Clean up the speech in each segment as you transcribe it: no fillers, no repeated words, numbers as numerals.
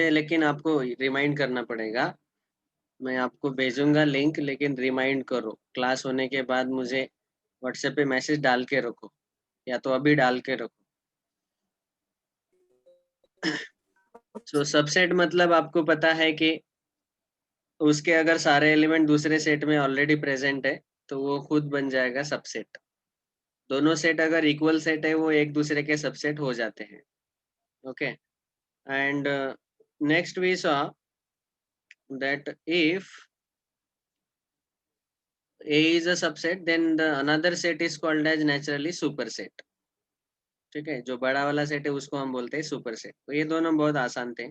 लेकिन आपको रिमाइंड करना पड़ेगा। मैं आपको भेजूंगा लिंक, लेकिन रिमाइंड करो, क्लास होने के बाद मुझे व्हाट्सएप पे मैसेज डाल के रखो, या तो अभी डाल के रखो। सो सबसेट मतलब आपको पता है कि उसके अगर सारे एलिमेंट दूसरे सेट में ऑलरेडी प्रेजेंट है तो वो खुद बन जाएगा सबसेट। दोनों सेट अगर इक्वल सेट है वो एक दूसरे के सबसेट हो जाते हैं। Okay, and next we saw that if A is a subset, then the another set is called as naturally superset। ठीक है, जो बड़ा वाला सेट है उसको हम बोलते हैं सुपर सेट। तो ये दोनों बहुत आसान थे।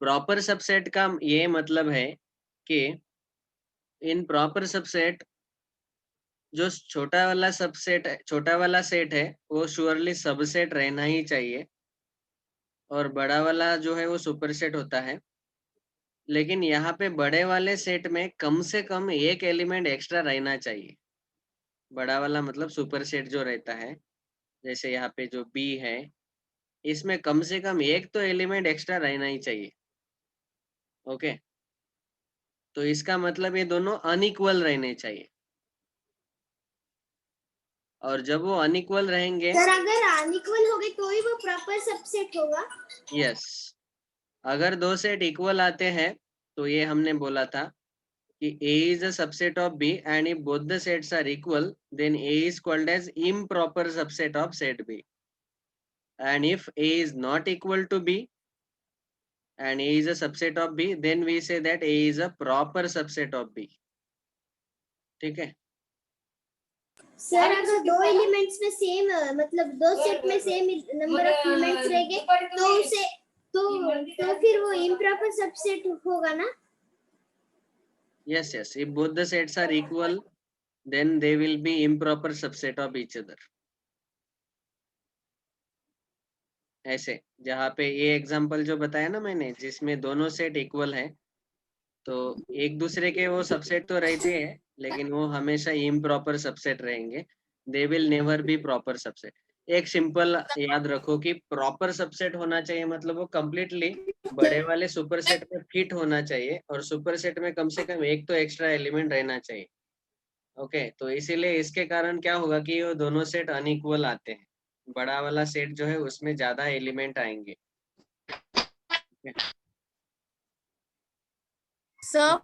प्रॉपर सबसेट का ये मतलब है कि इन प्रॉपर सबसेट जो छोटा वाला सेट है वो श्योरली सबसेट रहना ही चाहिए, और बड़ा वाला जो है वो सुपर सेट होता है। लेकिन यहाँ पे बड़े वाले सेट में कम से कम एक एलिमेंट एक्स्ट्रा रहना चाहिए। बड़ा वाला मतलब सुपर सेट जो रहता है, जैसे यहाँ पे जो बी है, इसमें कम से कम एक तो एलिमेंट एक्स्ट्रा रहना ही चाहिए। ओके, तो इसका मतलब ये दोनों अनइक्वल रहने चाहिए, और जब वो अनइक्वल रहेंगे, सर अगर अनइक्वल हो गए तो ही वो प्रॉपर सबसेट होगा। यस, अगर दो सेट इक्वल आते हैं तो ये हमने बोला था कि A is a subset of B, and if both the sets are equal, then A is called as improper subset of set B. And if A is not equal to B and A is a subset of B, then we say that A is a proper subset of B। ठीक है, sir अगर दो elements में same मतलब दो set में same number of elements रहेंगे तो उसे तो फिर वो इम्प्रॉपर सबसेट होगा ना। yes, yes, if both the sets are equal, then they will be improper subset of each other। ऐसे जहाँ पे ये एग्जांपल जो बताया ना मैंने, जिसमें दोनों सेट इक्वल है, तो एक दूसरे के वो सबसेट तो रहते हैं, लेकिन वो हमेशा इम्प्रॉपर सबसेट रहेंगे। They will never be proper subset. एक सिंपल याद रखो कि प्रॉपर सबसेट होना चाहिए मतलब वो कंप्लीटली बड़े वाले सुपर सेट में फिट होना चाहिए, और सुपर सेट में कम से कम एक तो एक्स्ट्रा एलिमेंट रहना चाहिए। ओके, तो इसीलिए इसके कारण क्या होगा कि वो दोनों सेट अनइक्वल आते हैं। बड़ा वाला सेट जो है उसमें ज्यादा एलिमेंट आएंगे। सर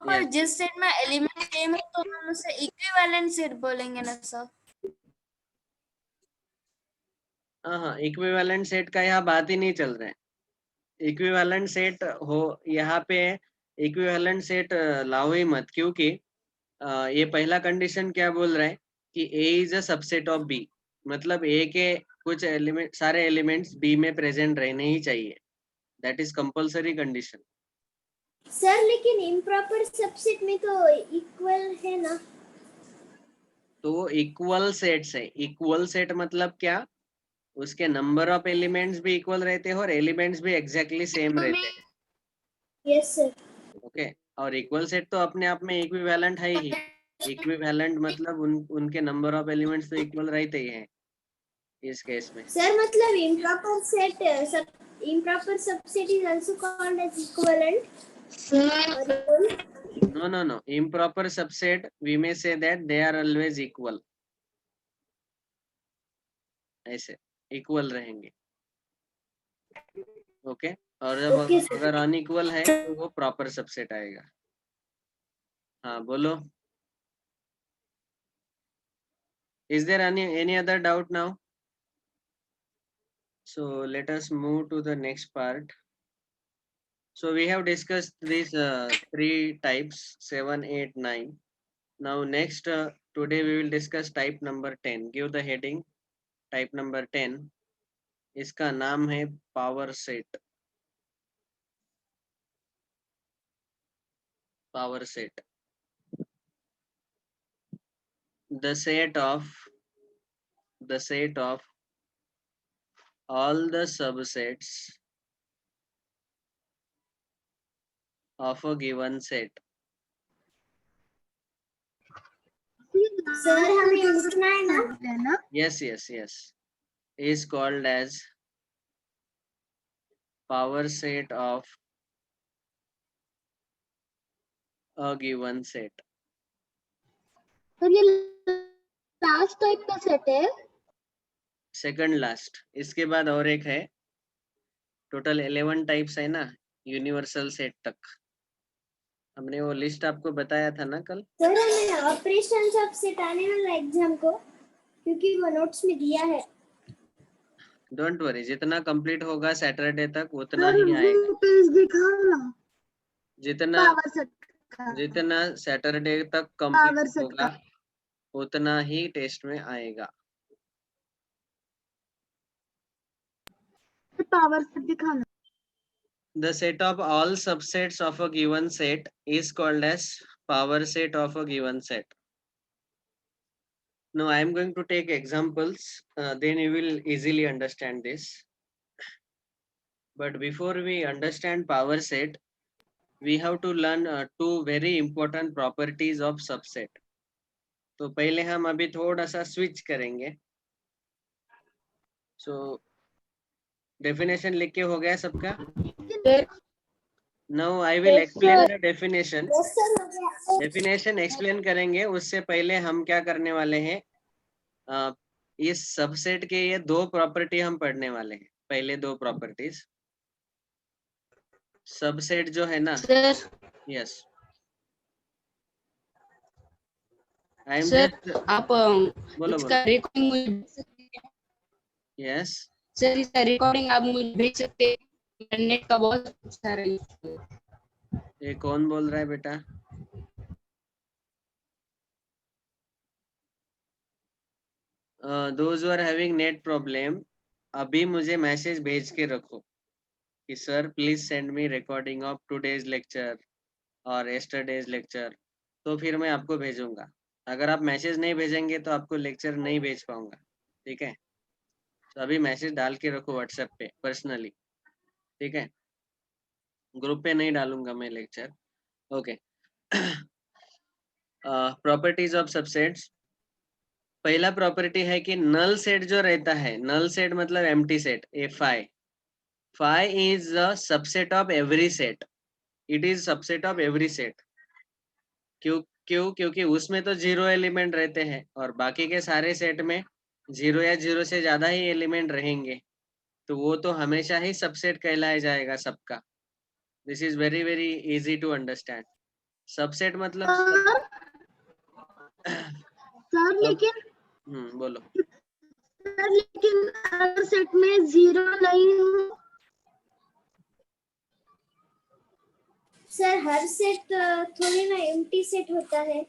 पर Yes। जिस सेट में एलिमेंट सेम है तो हम उसे इक्विवेलेंट सेट बोलेंगे ना सर। हाँ, इक्विवेलेंट सेट का यहाँ बात ही नहीं चल रहा है। इक्विवेलेंट सेट हो यहाँ पे, इक्विवेलेंट सेट लाओ ही मत, क्योंकि ये पहला कंडीशन क्या बोल रहा है कि A is a subset of B, मतलब A के कुछ एलिमेंट, सारे एलिमेंट्स B में प्रेजेंट रहने ही चाहिए। That is compulsory condition. Sir लेकिन इम्प्रॉपर सबसेट में तो इक्वल है ना। तो वो इक्वल सेट्स है। इक्वल सेट मतलब क्या, उसके नंबर ऑफ एलिमेंट्स भी इक्वल रहते हैं और एलिमेंट्स भी एग्जैक्टली सेम रहते हैं। Yes sir. ओके, और इक्वल सेट तो अपने आप में इक्विवेलेंट है ही। इक्विवेलेंट मतलब उनके नंबर ऑफ एलिमेंट्स तो इक्वल रहते ही हैं इस केस में। सर मतलब improper subset is also called as equivalent। No, improper subset we may say that they are always equal। ऐसे इक्वल रहेंगे। ओके, और जब अगर अनइक्वल है तो वो प्रॉपर सबसेट आएगा। हाँ बोलो, is there any other doubt now? So let us move to the next part। So we have discussed these three types, 7, 8, 9. Now next, today we will discuss type number 10। Give the heading, type number 10। इसका नाम है power set. Power set, the set of all the subsets of a given set। Sir हमें लिखना है ना। Yes, is called as power set of a given set. Sir ये last type का set है. सेकंड लास्ट, इसके बाद और एक है. टोटल 11 टाइप्स है ना यूनिवर्सल सेट तक. हमने वो लिस्ट आपको बताया था ना कल. सर हमें ऑपरेशन सबसेट आने वाला एग्जाम को, क्योंकि वो नोट्स में दिया है. डोंट वरी, जितना कंप्लीट होगा सैटरडे तक उतना ही आएगा. पेज दिखाओ ना. जितना पावर सेट का. जितना सैटरडे तक पावर कंप्लीट सेट होगा का. उतना ही टेस्ट में आएगा. पावर सेट दिखाना. The set of all subsets of a given set is called as power set of a given set. Now I am going to take examples, then you will easily understand this. But before we understand power set, we have to learn two very important properties of subset. तो पहले हम अभी थोड़ा सा switch करेंगे. So definition लिख के हो गया सबका? Now I will explain the definition. Yes sir हो गया. डेफिनेशन एक्सप्लेन करेंगे, उससे पहले हम क्या करने वाले हैं, इस सबसेट के ये दो प्रॉपर्टी हम पढ़ने वाले हैं. पहले दो प्रॉपर्टीज. सबसेट जो है ना, sir yes I am sir just आप बोलो इसका रिकॉर्डिंग मुझे भेज सकते हैं? यस. सर इसका रिकॉर्डिंग आप मुझे भेज सकते हैं? इंटरनेट का बहुत सारा issue है। ये कौन बोल रहा है बेटा? Those are having net problem, अभी मुझे मैसेज भेज के रखो कि sir please send me recording of today's lecture और यस्टरडेज लेक्चर. तो फिर मैं आपको भेजूंगा. अगर आप मैसेज नहीं भेजेंगे तो आपको लेक्चर नहीं भेज पाऊंगा. ठीक है, तो अभी मैसेज डाल के रखो व्हाट्सएप पे पर्सनली. ठीक है, ग्रुप पे नहीं डालूंगा मैं lecture. Okay. Properties of subsets. पहला प्रॉपर्टी है कि नल सेट जो रहता है, नल सेट मतलब empty set, A phi. Phi is a subset of every set. It is subset of every set. क्योंकि उसमें तो 0 एलिमेंट रहते हैं और बाकी के सारे सेट में 0 या 0 से ज्यादा ही एलिमेंट रहेंगे, तो वो तो हमेशा ही सबसेट कहलाया जाएगा सबका. This is very very easy to understand. Subset मतलब सर लेकिन बोलो. सर लेकिन अगर सेट में 0 नहीं हो. सर हर सेट थोड़ी ना एम्प्टी सेट होता है.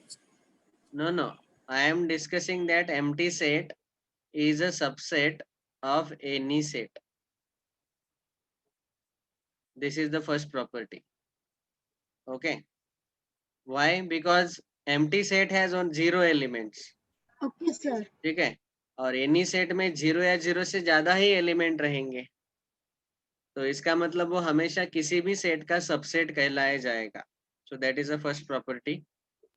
No, I am discussing that empty set is a subset of any set. This is the first property. Okay. Why? Because empty set has on 0 elements. Okay sir. ठीक है, और any set में 0 या 0 से ज्यादा ही element रहेंगे, तो इसका मतलब वो हमेशा किसी भी सेट का सबसेट कहलाया जाएगा. So that is the first property,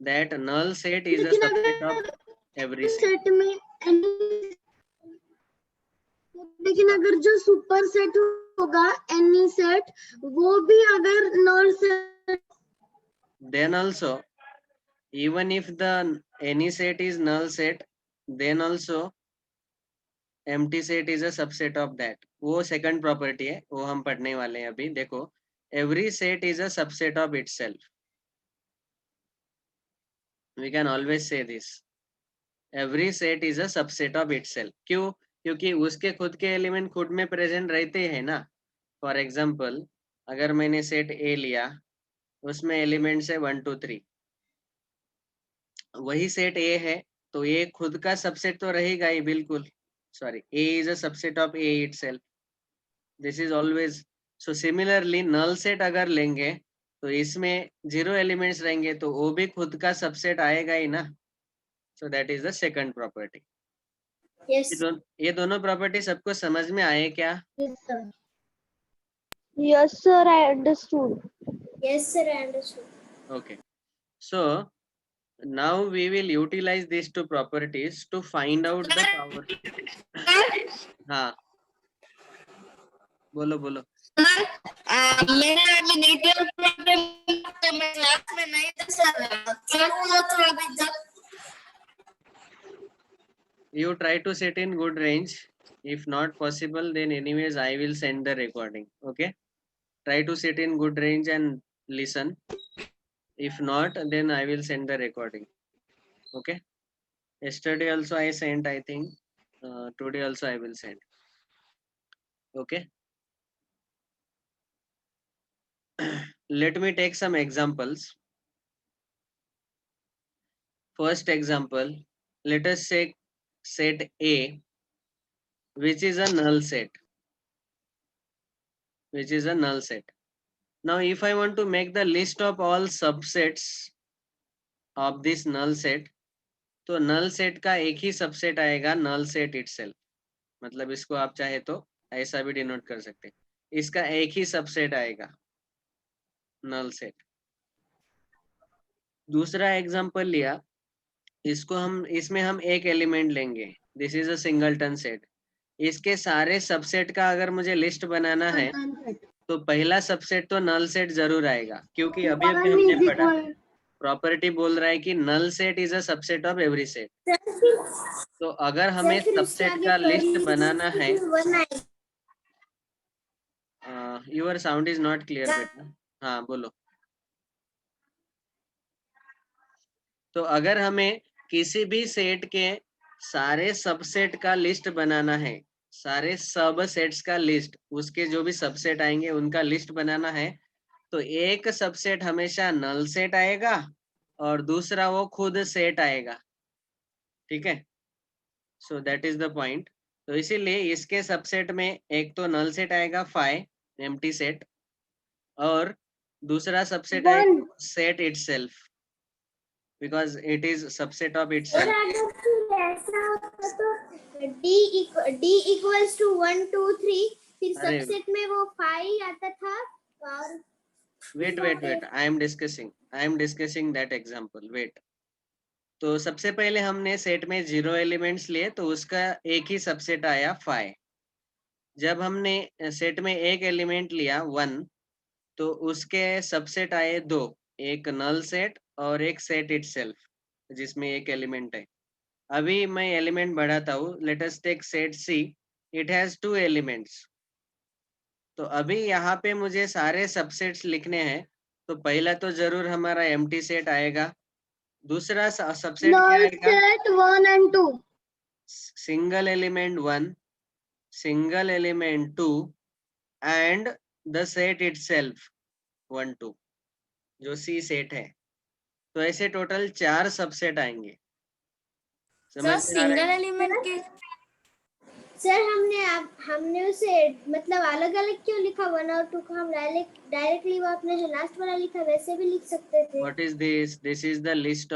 that null set is a subset of every set. Set में लेकिन अगर जो सुपर सेट होगा एनी सेट, वो भी अगर non set, then also even if the any set is null set, then also empty set is a subset of that. वो second property है, वो हम पढ़ने वाले हैं अभी. देखो, every set is a subset of itself. We can always say this, every set is a subset of itself. क्यों? क्योंकि उसके खुद के एलिमेंट खुद में प्रेजेंट रहते हैं ना. फॉर एग्जाम्पल, अगर मैंने सेट ए लिया, उसमें एलिमेंट्स है 1 2 3, वही सेट ए है, तो ये खुद का सबसेट तो रहेगा ही बिल्कुल. Sorry, A is a subset of A itself. This is always. So similarly null set अगर लेंगे तो इसमें 0 एलिमेंट्स रहेंगे, तो वो भी खुद का सबसेट आएगा ही ना. So that is the second property. Yes ये दोनों प्रॉपर्टी सबको समझ में आए क्या? Sir. Yes sir, I understood. Yes sir, I understood. Okay, so now we will utilize these two properties to find out the power. हाँ, बोलो बोलो. मैंने अभी नेटवर्क प्रॉब्लम तो मैं क्लास में नहीं था सर, क्या हुआ था अभी तक? You try to sit in good range. If not possible, then anyways I will send the recording. Okay, try to sit in good range and listen. If not, then I will send the recording. Okay, yesterday also I sent, I think today also I will send. Okay. Let me take some examples. First example, let us say set A, which is a null set. Which is a null set. Now, if I want to make the list of all subsets of this null set, तो null set का एक ही subset आएगा null set itself. मतलब इसको आप चाहे तो ऐसा भी डिनोट कर सकते हैं. इसका एक ही subset आएगा null set. दूसरा एग्जांपल लिया, इसमें हम एक एलिमेंट लेंगे. This is a singleton set. इसके सारे सबसेट का अगर मुझे लिस्ट बनाना है तो पहला सबसेट तो नल सेट जरूर आएगा, क्योंकि अभी अभी हमने पढ़ा प्रॉपर्टी बोल रहा है कि null set is a subset of every set. तो अगर हमें सबसेट का लिस्ट बनाना है, your sound is not clear बेटा. हाँ बोलो. तो अगर हमें किसी भी सेट के सारे सबसेट का लिस्ट बनाना है, सारे सब सेट्स का लिस्ट, उसके जो भी सबसेट आएंगे उनका लिस्ट बनाना है, तो एक सबसेट हमेशा नल सेट आएगा और दूसरा वो खुद सेट आएगा. ठीक है, so that is the point. तो इसीलिए इसके सबसेट में एक तो नल सेट आएगा फाई एम्प्टी सेट, और दूसरा सबसेट आएगा set itself, because it is subset of itself. D equals to 1 2 3, फिर अरे सबसेट में वो 5 आता था. और wait, I am discussing that example. Wait. तो सबसे पहले हमने सेट में 0 एलिमेंट्स लिए, तो उसका एक ही सबसेट आया 5. जब हमने सेट में एक एलिमेंट लिया 1, तो उसके सबसेट आए 2, एक नल सेट और एक सेट इटसेल्फ जिसमें एक एलिमेंट है. अभी मैं एलिमेंट बढ़ाता हूँ. Let us take set C, it has 2 elements. तो अभी यहाँ पे मुझे सारे सबसेट्स लिखने हैं. तो पहला तो जरूर हमारा एम्प्टी सेट आएगा. दूसरा सबसेट क्या आएगा? Set 1 and 2, single element 1, single element 2 and the set itself 1 2, जो सी सेट है. तो ऐसे टोटल 4 सबसेट आएंगे. समझ में आ रहा सिंगल है? एलिमेंट के सर हमने उसे मतलब अलग अलग क्यों लिखा 1 और 2 को? हम डायरेक्टली वो आपने जो लास्ट वाला लिखा वैसे भी लिख सकते थे. What is this? This is the list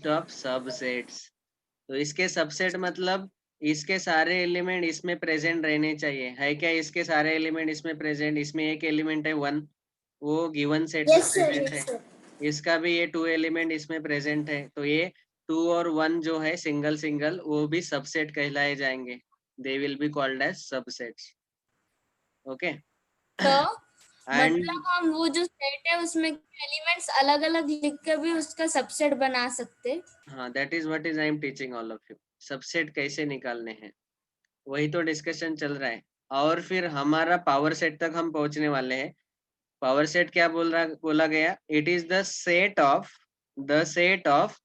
of subsets. तो इसके सबसेट मतलब इसके सारे एलिमेंट इसमें प्रेजेंट रहने चाहिए. है क्या इसके सारे एलिमेंट इसमें प्रेजेंट? इसमें एक एलिमेंट है 1, वो गिवन सेट में प्रेजेंट है. इसका भी ये 2 एलिमेंट इसमें प्रेजेंट है. तो ये 2 और 1 जो है सिंगल वो भी सबसेट कहलाए जाएंगे. They will be called as subsets. Okay. तो एंड मतलब हम वो जो सेट है उसमें एलिमेंट्स अलग अलग लिख कर भी उसका सबसेट बना सकते. हाँ, that is what is I am teaching all of you. Subset कैसे निकालने हैं वही तो डिस्कशन चल रहा है. और फिर हमारा पावर सेट तक हम पहुंचने वाले हैं. पावर सेट क्या बोला गया? It is the set of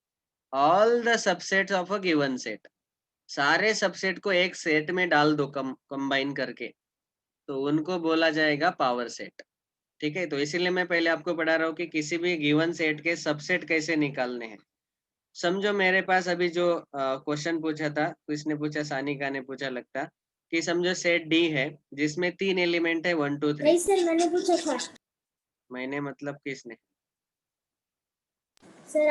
all the subsets of a given set. सारे सबसेट को एक सेट में डाल दो कंबाइन करके, तो उनको बोला जाएगा पावर सेट. ठीक है, तो इसीलिए मैं पहले आपको पढ़ा रहा हूँ कि किसी भी गिवन सेट के सबसेट कैसे निकालने हैं. समझो मेरे पास अभी जो क्वेश्चन पूछा था, किसने पूछा? सानिका ने पूछा लगता, कि समझो सेट डी है जिसमें 3 एलिमेंट है 1 2 3. नहीं सर, मैंने पूछा था. मैंने मतलब किसने? सर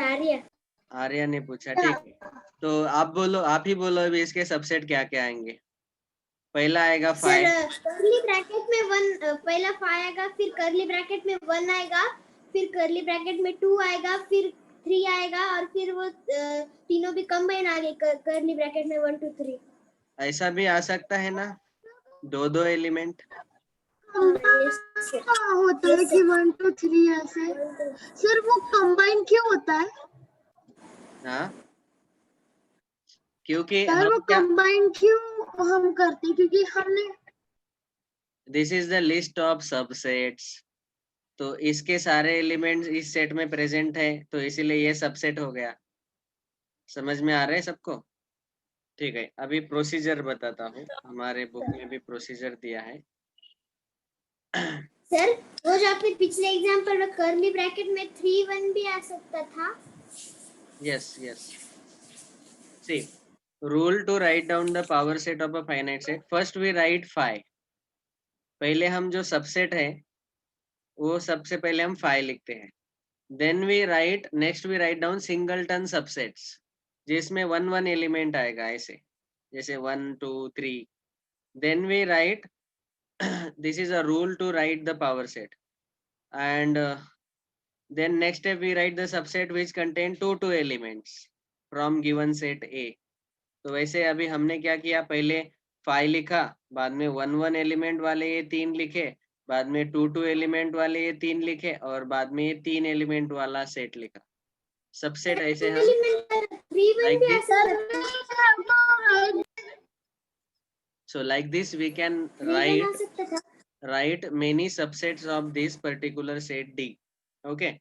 आर्या ने पूछा. ठीक है, तो आप ही बोलो अभी इसके सबसेट क्या क्या आएंगे. पहला आएगा 5. सर कर्ली ब्रैकेट में 1, पहला 5 आएगा, फिर कर्ली ब्रैकेट में 1 आएगा, फिर कर्ली ब्रैकेट में 2 आएगा, फिर 3 आएगा, और फिर वो तीनों भी कंबाइन आ गए कर्ली ब्रैकेट में 1 2 3. ऐसा भी आ सकता है ना, दो एलिमेंट। होता है कि 1 2 3 ऐसे। सर वो कंबाइन क्यों होता है? हाँ, क्योंकि सर वो हम क्या, कंबाइन क्यों हम करते हैं? क्योंकि हमने this is the list of subsets, तो इसके सारे एलिमेंट्स इस सेट में प्रेजेंट है, तो इसीलिए ये सबसेट हो गया। समझ में आ रहा है सबको? ठीक है, अभी प्रोसीजर बताता हूँ, हमारे बुक में भी प्रोसीजर दिया है। सर वो जो आपने पिछले एग्जांपल में कर्ली ब्रैकेट में 3 1 भी आ सकता था। Yes yes, see rule to write down the power set of a finite set, first we write five. पहले हम जो सबसेट है वो सबसे पहले हम फाइव लिखते हैं, then we write, next we write down singleton subsets जिसमें 1 1 एलिमेंट आएगा, ऐसे जैसे 1 2 3, then we write this is a rule to write the power set, and then next step we write the subset which contain 2 elements from given set A। तो वैसे अभी हमने क्या किया, पहले 5 लिखा, बाद में 1 1 एलिमेंट वाले ये 3 लिखे, बाद में 2 एलिमेंट वाले ये 3 लिखे, और बाद में ये 3 एलिमेंट वाला सेट लिखा। सबसेट ऐसे हम एलिमेंट 3 1 like भी आ this, सकता था। so like this we can 3 1 write आ सकता था। write many subsets of this particular set D। okay,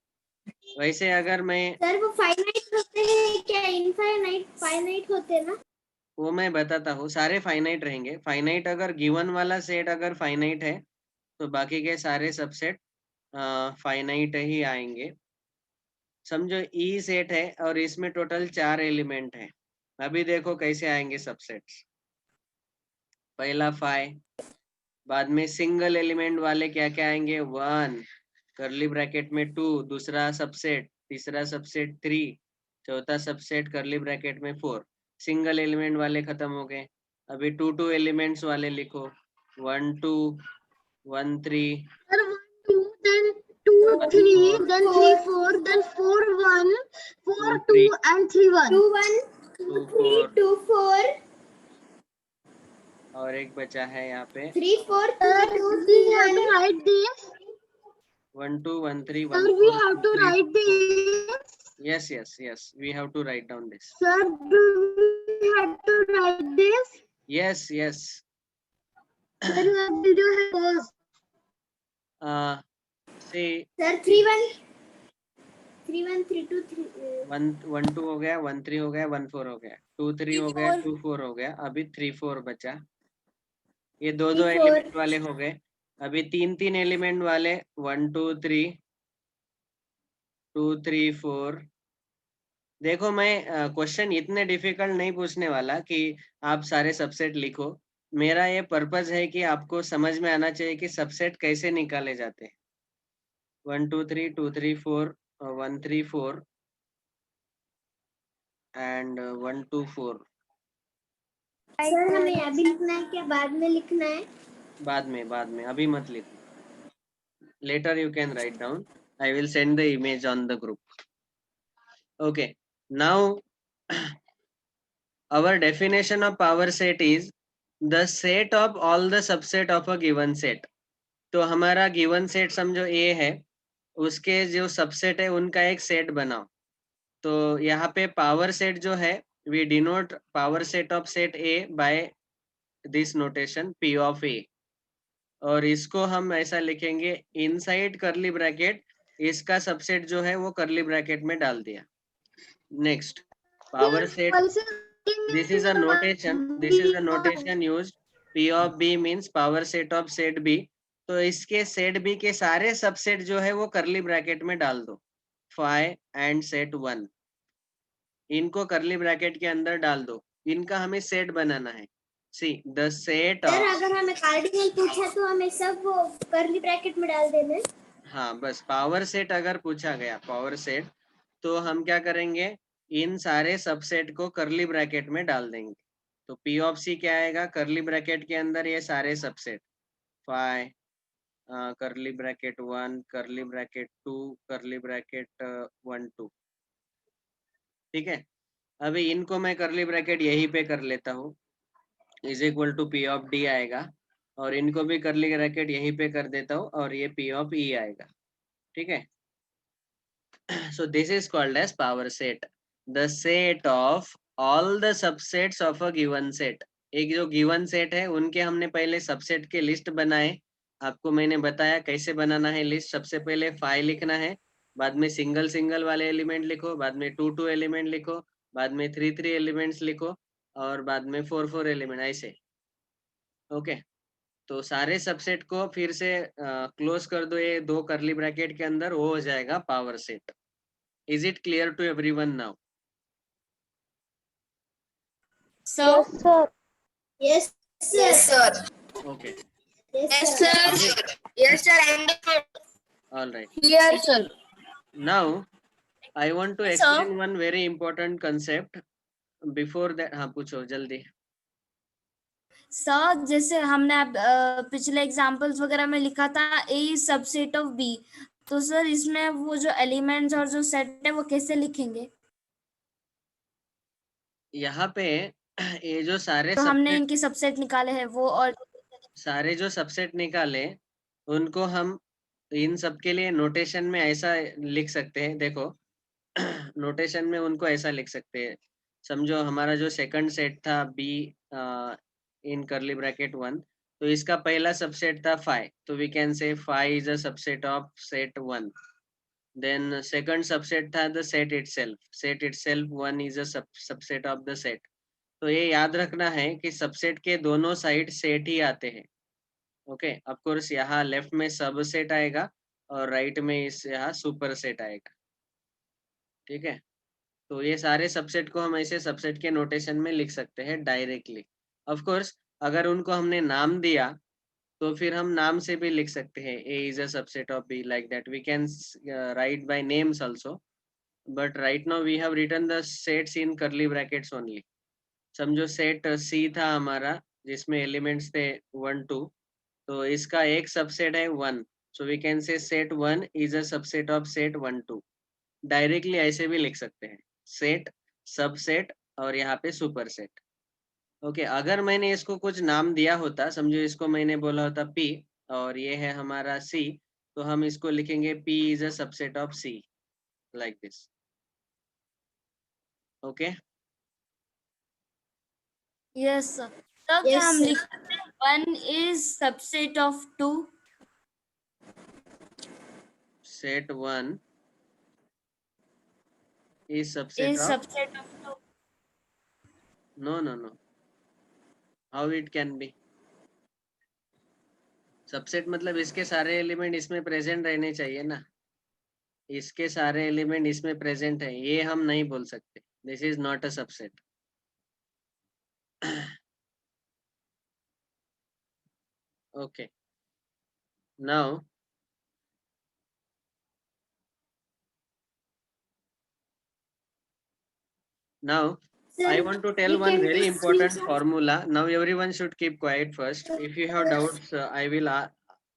वैसे अगर मैं, सर वो फाइनाइट होते हैं क्या? इनफाइनाइट फाइनाइट होते हैं ना? वो मैं बताता हूँ, सारे फाइनाइट रहेंगे। फाइनाइट अगर गिवन वाला सेट अगर फाइनाइट है तो बाकी के सारे सबसेट फाइनाइट ही आएंगे। समझो ई सेट है और इसमें टोटल 4 एलिमेंट है, अभी देखो कैसे आएंगे सबसेट्स। पहला 5, बाद में सिंगल एलिमेंट वाले क्या क्या आएंगे, 1 कर्ली ब्रैकेट में 2, दूसरा सबसेट, तीसरा सबसेट 3, चौथा सबसेट कर्ली ब्रैकेट में 4। सिंगल एलिमेंट वाले खत्म हो गए, अभी 2 एलिमेंट्स वाले लिखो, 1 2 1 3 sir 1 2 then 2 1 3 4 then 3 4 then 4 1 4 2 2 3 and 3 1। 2 1 2 3 2 4 और एक बचा है यहाँ पे 3 4 Sir 2 we 3 have to 1। write this। 1 2 1 3 Sir 1 we 4 have 2 to 3 write 4। this। yes yes yes, we have to write down this। Sir do we have to write this? yes yes Sir your video has paused। see, sir 3 1 3 1 3 2 3 1 1 2 हो गया, 1 3 हो गया, 1 4 हो गया, 2 3 हो गया, 2 4 हो गया, अभी 3 4 बचा। ये 2 3 एलिमेंट 4 वाले हो गए, अभी 3 एलिमेंट वाले 1 2 3 2 3 4। देखो मैं क्वेश्चन इतने डिफिकल्ट नहीं पूछने वाला कि आप सारे सबसेट लिखो, मेरा ये पर्पस है कि आपको समझ में आना चाहिए कि सबसेट कैसे निकाले जाते हैं। 1 2 3 2 3 4 1 3 4 एंड 1 2 4। सर हमें अभी लिखना है क्या बाद में लिखना है? बाद में अभी मत लिखो, later you can write down, I will send the image on the group। okay, now our definition of power set is the set of all the subset of a given set। तो हमारा given set समझो ए है, उसके जो subset है उनका एक set बनाओ। तो यहाँ पे पावर सेट जो है, we denote power set of set A by this notation P of A, और इसको हम ऐसा लिखेंगे इनसाइड करली ब्रैकेट, इसका सबसेट जो है वो करली ब्रैकेट में डाल दिया। Next power set, this is a notation used, p of b means power set of set b। तो इसके सेट बी के सारे सबसेट जो है वो करली ब्रैकेट में डाल दो, 5 एंड सेट 1, इनको करली ब्रैकेट के अंदर डाल दो, इनका हमें सेट बनाना है। See the set sir of, अगर हमें कार्डिनल पूछा तो हमें सब वो कर्ली ब्रैकेट में डाल देना है। हाँ बस पावर सेट अगर पूछा गया पावर सेट, तो हम क्या करेंगे, इन सारे सबसेट को करली ब्रैकेट में डाल देंगे। तो P ऑफ C क्या आएगा, करली ब्रैकेट के अंदर ये सारे सबसेट, 5 करली ब्रैकेट 1 करली ब्रैकेट 2 करली ब्रैकेट 1 2। ठीक है, अभी इनको मैं करली ब्रैकेट यहीं पे कर लेता हूँ, is equal to P of D आएगा, और इनको भी करली ब्रैकेट यहीं पे कर देता हूँ, और ये पी ऑफ ई आएगा, ठीक है। So this is called as power set, the set of all the subsets of a given set. एक जो गिवन सेट है उनके हमने पहले सबसेट के लिस्ट बनाए, आपको मैंने बताया कैसे बनाना है लिस्ट। सबसे पहले 5 लिखना है, बाद में सिंगल सिंगल वाले एलिमेंट लिखो, बाद में 2 एलिमेंट लिखो, बाद में 3 एलिमेंट्स लिखो, और बाद में 4 एलिमेंट, ऐसे। ओके, तो सारे सबसेट को फिर से क्लोज कर दो ये 2 करली ब्रैकेट के अंदर, वो हो जाएगा power set. Is it clear to everyone now? Sir. Yes, sir. Yes, sir. Okay. Yes, Yes, sir. sir. Yes, sir. Understood. All right. Yes, sir. Now, I want to Sir. explain one very important concept. Before that, हाँ पूछो जल्दी। Sir जैसे हमने पिछले examples वगैरह में लिखा था ए सबसेट ऑफ बी, तो सर इसमें वो जो एलिमेंट्स और जो सेट है वो कैसे लिखेंगे? यहाँ पे ये जो सारे तो हमने सबसेट, इनके सबसेट निकाले हैं वो, और सारे जो सबसेट निकाले उनको हम इन सब के लिए नोटेशन में ऐसा लिख सकते हैं। देखो नोटेशन में उनको ऐसा लिख सकते हैं, समझो हमारा जो सेकंड सेट था बी इन करली ब्रैकेट 1, तो इसका पहला सबसेट था 5, तो we can say 5 is a subset of set 1। Then second subset था the set itself 1 is a subset of the set. तो ये याद रखना है कि सबसेट के दोनों साइड सेट ही आते हैं। ओके, ऑफ कोर्स यहाँ लेफ्ट में सबसेट आएगा और राइट में इस यहाँ सुपर सेट आएगा, ठीक है। तो ये सारे सबसेट को हम ऐसे सबसेट के नोटेशन में लिख सकते हैं डायरेक्टली। ऑफ कोर्स अगर उनको हमने नाम दिया तो फिर हम नाम से भी लिख सकते हैं, A is a subset of B, like that we can write by names also, but right now we have written the sets in curly brackets only. समझो सेट सी था हमारा जिसमें एलिमेंट्स थे 1 2, तो इसका एक सबसेट है 1, so we can say set 1 is a subset of set 1 2। Directly ऐसे भी लिख सकते हैं, सेट, सबसेट और यहाँ पे सुपर सेट। ओके, अगर मैंने इसको कुछ नाम दिया होता, समझो इसको मैंने बोला होता P और ये है हमारा C, तो हम इसको लिखेंगे P is a subset of C, like this. Okay, yes sir. तो क्या Yes, हम sir. लिख सकते हैं 1 is subset of 2? Set 1 is is subset of, subset of 2? No no no, how it can be subset? मतलब इसके सारे element इसमें प्रेजेंट रहने चाहिए ना, इसके सारे एलिमेंट इसमें प्रेजेंट है, ये हम नहीं बोल सकते, this is not a subset. Okay, now Sir, I want to tell we one can very take important screenshots. formula. Now everyone should keep quiet first. If you have doubts, I will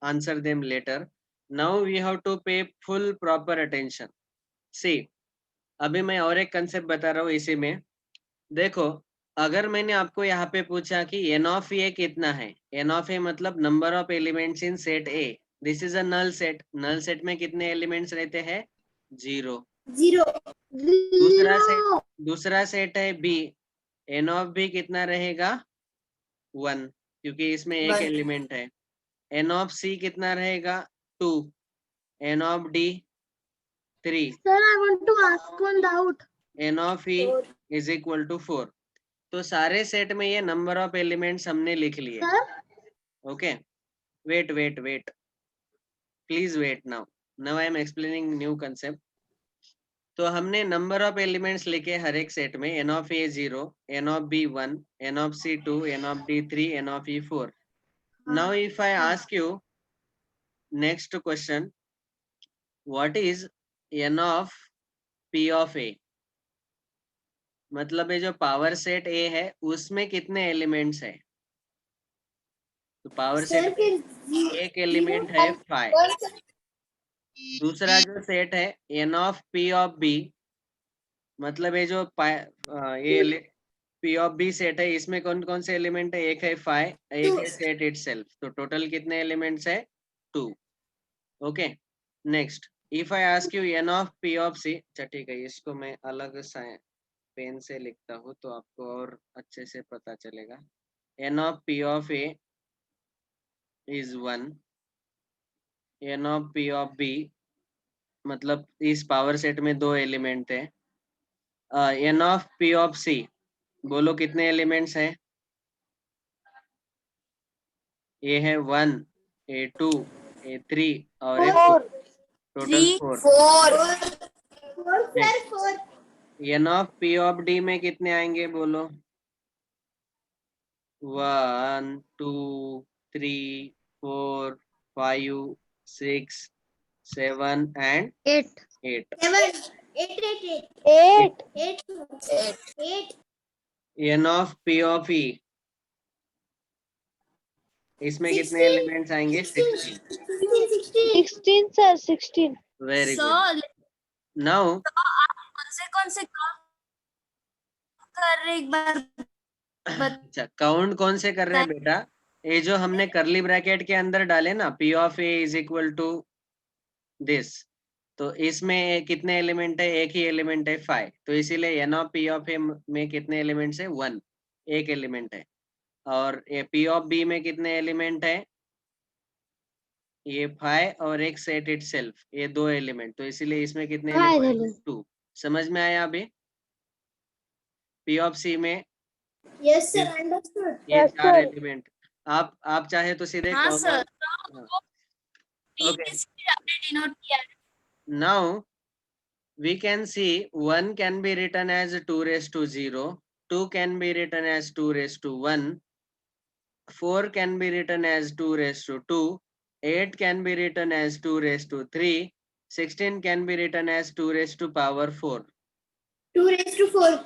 answer them later. Now we have to pay full proper attention. See, अभी मैं और एक concept बता रहा हूँ इसी में। देखो, अगर मैंने आपको यहाँ पे पूछा कि n of a कितना है, n of a मतलब number of elements in set A, this is a null set. Null set में कितने एलिमेंट्स रहते हैं? 0। 0. दूसरा सेट है B, n of B कितना रहेगा? 1, क्योंकि इसमें एक One. एलिमेंट है। n of C कितना रहेगा? 2, n of D 3, Sir, I want to ask one doubt. n of E is equal to 4। तो सारे सेट में ये नंबर ऑफ एलिमेंट्स हमने लिख लिए। Sir, okay, wait, please wait. Now I am explaining new concept. तो हमने number of elements लिखे हर एक सेट में, n of A 0, n of B 1, n of C 2, n of D 3, n of E 4। Now if I ask you next question, what is n of P of A? मतलब ये जो power set A है उसमें कितने elements है? तो power Sir, set फिर एक एलिमेंट है 5। दूसरा जो सेट है n of P of B, मतलब ये जो पी ऑफ बी सेट है, इसमें कौन कौन से एलिमेंट है? एक है फाइव, एक है सेट इटसेल्फ, तो टोटल कितने एलिमेंट्स है? 2। Okay, next if I ask you n of P of C, अच्छा ठीक है, इसको मैं अलग पेन से लिखता हूँ तो आपको और अच्छे से पता चलेगा। N of P of A is 1, n of P of B मतलब इस पावर सेट में 2 एलिमेंट है। N of P of C, बोलो कितने एलिमेंट्स हैं? ए है 1, A2, A3 और total 4। 4 sir 4 n of P of D में कितने आएंगे बोलो? 1 2 3 4 5 6 7 and 8 8। 7 8 8 8 N of P of ई, इसमें कितने 16, एलिमेंट्स आएंगे? 16। 16 sir 16 very good. Sir now कौन से कर रहे एक बार अच्छा, काउंट कौन से कर रहे हैं बेटा? ये जो हमने करली ब्रैकेट के अंदर डाले ना, P of A is equal to this, तो इसमें कितने एलिमेंट है? एक ही एलिमेंट है 5, तो इसीलिए एन ऑफ पी ऑफ ए में कितने एलिमेंट्स है? 1, एक एलिमेंट है। और ये पी ऑफ बी में कितने एलिमेंट है? ये 5 और एक सेट इटसेल्फ, ये 2 एलिमेंट, तो इसीलिए इसमें कितने एलिमेंट? 2। समझ में आया अभी? पी ऑफ सी में यस सर अंडरस्टूड ये Yes, 4 sir. एलिमेंट। आप चाहे तो सीधे हाँ सर Okay. आपने डिनोट किया है। Now we can see 1 can be written as 2 raised to 0, 2 can be written as 2 raised to 1, 4 can be written as 2 raised to 2, 8 can be written as 2 raised to 3, 16 can be written as 2 raised to power 4। 2 raised to 4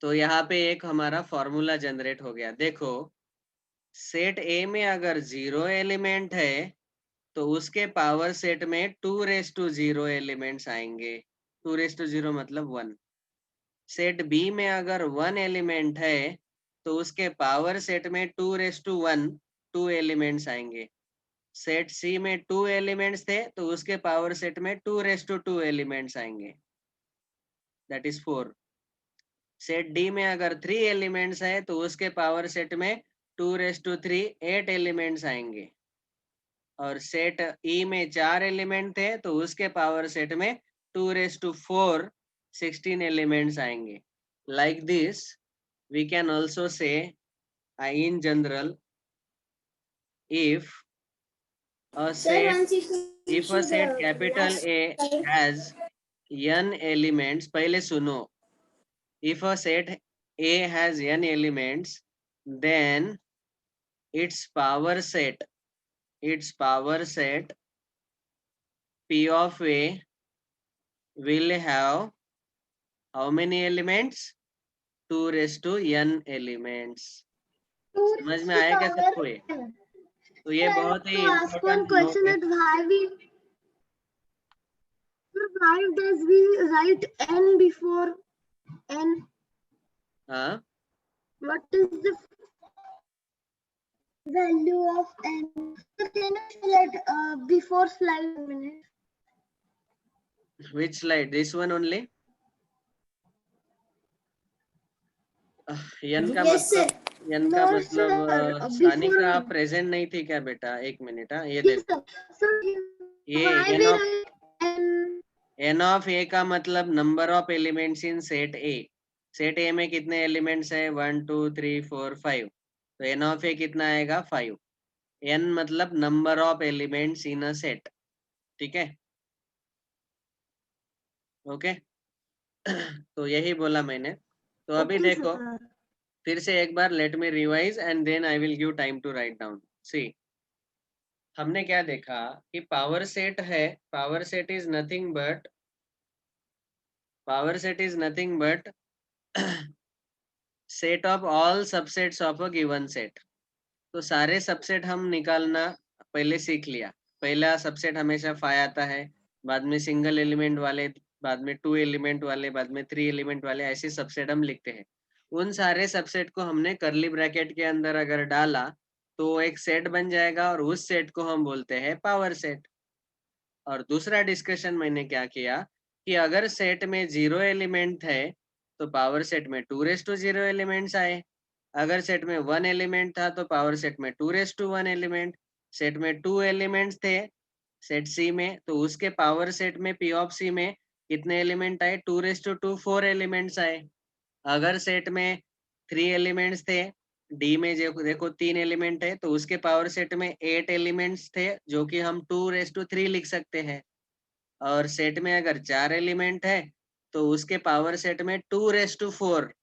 तो यहाँ पे एक हमारा formula generate हो गया। देखो, set ए में अगर 0 एलिमेंट है तो उसके पावर सेट में 2 रेस टू 0 एलिमेंट्स आएंगे। 2 रेस टू 0 मतलब 1। सेट बी में अगर 1 एलिमेंट है तो उसके पावर सेट में 2 रेस टू 1 2 एलिमेंट्स आएंगे। सेट सी में 2 एलिमेंट्स थे तो उसके पावर सेट में 2 रेस टू 2 एलिमेंट्स आएंगे, दैट इज 4। सेट डी में अगर 3 एलिमेंट्स है तो उसके पावर सेट में 2 रेस टू 3 8 एलिमेंट्स आएंगे। और सेट ई में 4 एलिमेंट थे तो उसके पावर सेट में 2 रेस टू 4 16 एलिमेंट्स आएंगे। Like this we can also say in general if a set capital A has n elements, पहले सुनो, if a set A has n elements then its power set P of A will have how many elements? 2 raised to n elements। समझ में आएगा सबको ये? तो ये बहुत ही इम्पोर्टेंट question है। that why does we write n before n? हाँ, What is the value of n? So can you show that before slide a minute? which slide? This one only? n का Yes, sir. मतलब n का No, मतलब sir, Sanika before- आप present नहीं थी क्या बेटा? एक मिनट, हाँ, ये Yes, देखो, sir. So ये why n we of write n? n of a का मतलब number of elements in set A. Set ए में कितने एलिमेंट्स है? 1 2 3 4 5, तो n of a कितना आएगा? 5। n मतलब number of elements in a set, ठीक है? ओके तो यही बोला मैंने। तो अभी Okay, देखो, sir. फिर से एक बार let me revise and then I will give time to write down. See, हमने क्या देखा कि पावर सेट है, power set is nothing but set of all subsets of a given set. तो सारे सबसेट हम निकालना पहले सीख लिया। पहला सबसेट हमेशा 5 आता है, बाद में सिंगल एलिमेंट वाले, बाद में 2 एलिमेंट वाले, बाद में 3 एलिमेंट वाले, ऐसे सबसेट हम लिखते हैं। उन सारे सबसेट को हमने करली ब्रैकेट के अंदर अगर डाला तो एक सेट बन जाएगा और उस सेट को हम बोलते हैं पावर सेट। और दूसरा डिस्कशन मैंने क्या किया कि अगर सेट में 0 एलिमेंट है तो पावर सेट में 2⁻0 एलिमेंट्स आए। अगर सेट में 1 एलिमेंट था तो पावर सेट में 2⁻1 एलिमेंट। सेट में 2 एलिमेंट्स थे सेट सी में तो उसके पावर सेट में पी ऑफ सी में कितने एलिमेंट आए? 2⁻2 4 एलिमेंट्स आए। अगर सेट में 3 एलिमेंट्स थे डी में जो देखो 3 एलिमेंट है तो उसके पावर सेट में 8 एलिमेंट्स थे जो कि हम 2⁻3 लिख सकते हैं। और सेट में अगर 4 एलिमेंट है तो उसके पावर सेट में 2⁻4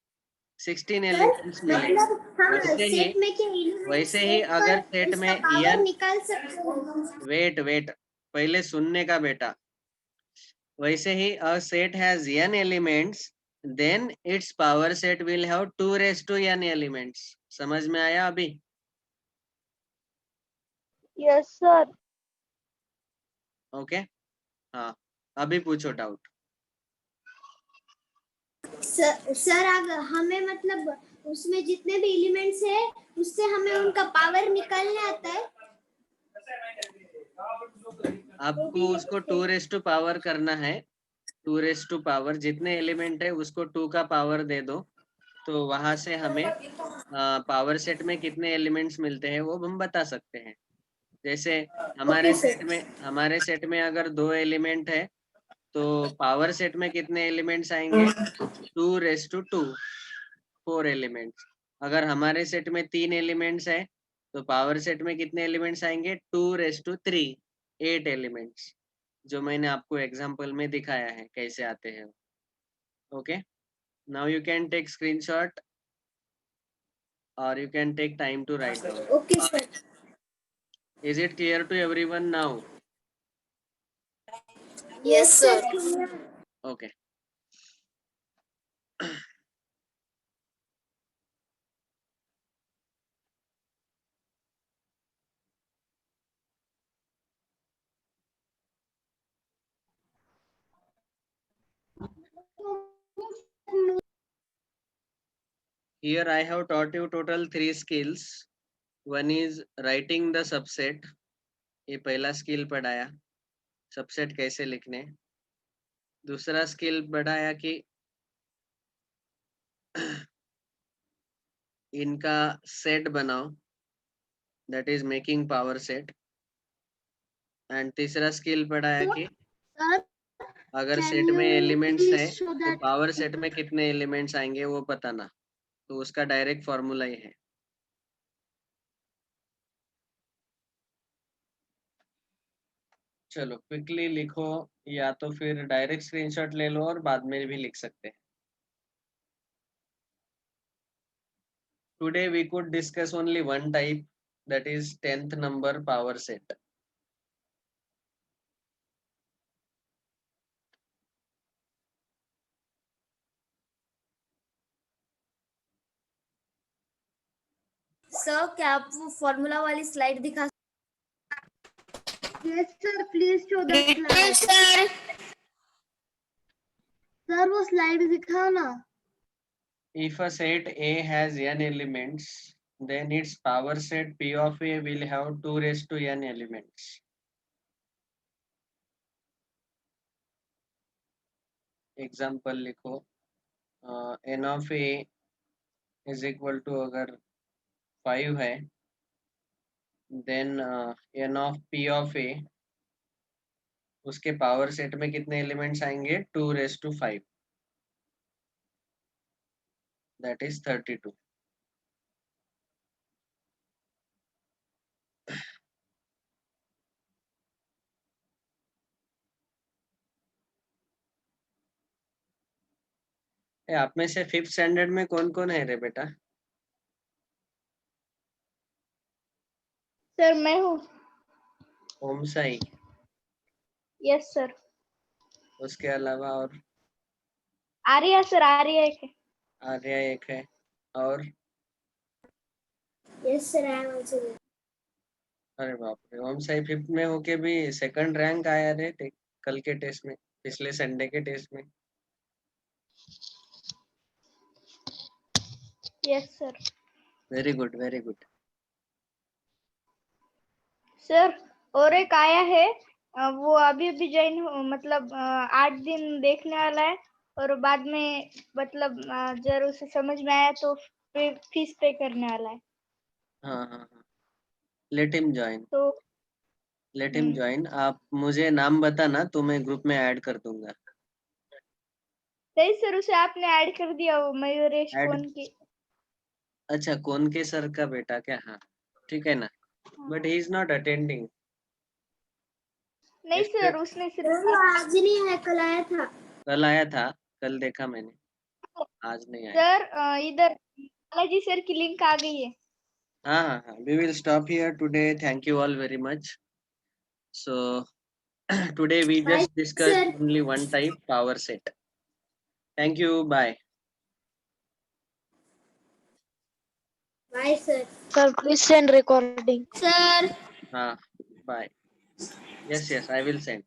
16 एलिमेंट्स मिले। मतलब हाँ वैसे ही सेट में के एलिमेंट्स वैसे ही एक अगर पर सेट उसका में पावर n निकाल सकते हैं। वेट पहले सुनने का बेटा। वैसे ही a set has n elements then its power set will have 2⁻n elements। समझ में आया अभी? Yes sir. ओके हाँ अभी पूछो डाउट। सर अगर हमें मतलब उसमें जितने भी एलिमेंट्स है उससे हमें उनका पावर निकालने आता है। आपको उसको 2 पावर करना है। 2 पावर जितने एलिमेंट है उसको 2 का पावर दे दो तो वहां से हमें पावर सेट में कितने एलिमेंट्स मिलते हैं वो हम बता सकते हैं। जैसे ओके सर। हमारे सेट में अगर 2 एलिमेंट है तो पावर सेट में कितने एलिमेंट्स आएंगे? 2⁻2 4 एलिमेंट्स। अगर हमारे सेट में 3 एलिमेंट्स है तो पावर सेट में कितने एलिमेंट्स आएंगे? 2⁻3 8 एलिमेंट्स। जो मैंने आपको एग्जांपल में दिखाया है कैसे आते हैं। Okay now you can take screenshot और you can take time to write down. Okay sir. Is it clear to everyone now? Yes, sir. Okay Here I have taught you total 3 skills. One is writing the subset. ये पहला skill पढ़ाया subset कैसे लिखने। दूसरा skill पढ़ाया कि इनका set बनाओ that is making power set. And तीसरा स्किल पढ़ाया कि सर अगर Can सेट में you एलिमेंट्स है please show तो that? पावर सेट में कितने एलिमेंट्स आएंगे वो बताना। तो उसका डायरेक्ट फॉर्मूला ही है। चलो क्विकली लिखो या तो फिर डायरेक्ट स्क्रीनशॉट ले लो और बाद में भी लिख सकते हैं। Today we could discuss only one type, that is 10th number power set. Sir क्या आप वो फॉर्मूला वाली स्लाइड दिखा? Yes sir, please show that Yes, slide. sir. Sir वो स्लाइड दिखाओ ना। If a set A has n elements, then its power set P of A will have 2⁻n elements. Example लिखो n of A is equal to अगर 5 है then n of P of A उसके power set में कितने elements आएंगे? 2⁻5 that is 32। आप में से 5th स्टैंडर्ड में कौन कौन है रे बेटा? सर मैं हूँ। ओम साई, यस सर। उसके अलावा और आर्या सर, आर्या एक है। आर्या एक है और yes sir I am also. अरे बाप रे ओम साई 5th में होके भी 2nd रैंक आया रे कल के टेस्ट में, पिछले संडे के टेस्ट में। Yes sir. Very good, very good. Sir और एक आया है, वो अभी अभी ज्वाइन हो, मतलब 8 दिन देखने वाला है और बाद में मतलब जब उसे समझ में आया तो फीस पे करने वाला है. हाँ हाँ हाँ, लेट हिम ज्वाइन, तो लेट हिम ज्वाइन. आप मुझे नाम बताना तो मैं ग्रुप में ऐड कर दूंगा. नहीं सर, उसे आपने ऐड कर दिया, वो मयूरेश Add? कौन की. अच्छा, कौन के सर का बेटा क्या? हाँ ठीक है ना, but he is not attending. नहीं सर, उसने सर वो सिर्फ आज नहीं है, कल आया था. कल आया था, कल देखा मैंने, आज नहीं आया. सर इधर बालाजी सर की लिंक आ गई है. हाँ हाँ हाँ, we will stop here today. Thank you all very much. So today we Bye, just discussed sir. only one type, power set. Thank you. Bye. Bye, sir. Sir, please send recording. Sir. Bye. Yes, yes, I will send.